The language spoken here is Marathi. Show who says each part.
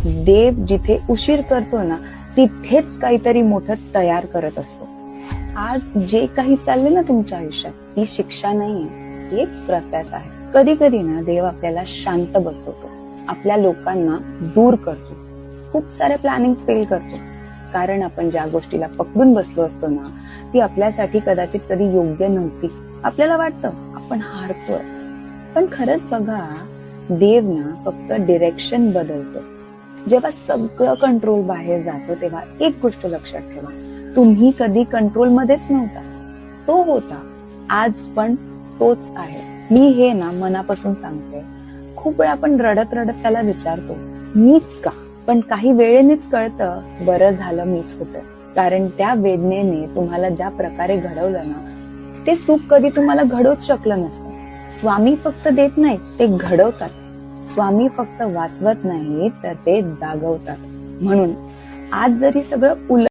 Speaker 1: देव जिथे उशीर करतो ना तिथेच काहीतरी मोठं तयार करत असतो. आज जे काही चाललंय ना तुमच्या आयुष्यात ती शिक्षा नाहीये, ती एक प्रोसेस आहे. कधी कधी ना देव आपल्याला शांत बसवतो, आपल्या लोकांना दूर करतो, खूप सारे प्लॅनिंग फेल करतो. कारण आपण ज्या गोष्टीला पकडून बसलो असतो ना ती आपल्यासाठी कदाचित कधी योग्य नव्हती. आपल्याला वाटतं आपण हारतोय, पण खरंच बघा देव ना फक्त डिरेक्शन बदलतो. जेव्हा सगळं कंट्रोल बाहेर जातो तेव्हा एक गोष्ट लक्षात ठेवा, तुम्ही कधी कंट्रोल मध्येच नव्हता, तो होता, आज पण तोच आहे. मी हे ना मनापासून सांगते. खूप वेळा आपण रडत रडत त्याला विचारतो मीच का, पण काही वेळेनेच कळतं बरं झालं मीच होतं. कारण त्या वेदनेने तुम्हाला ज्या प्रकारे घडवलं ना ते सुख कधी तुम्हाला घडवूच शकलं नसतं. स्वामी फक्त देत नाहीत, ते घडवतात. स्वामी फक्त वाचवत नाहीत तर ते जागवतात. म्हणून आज जरी सगळं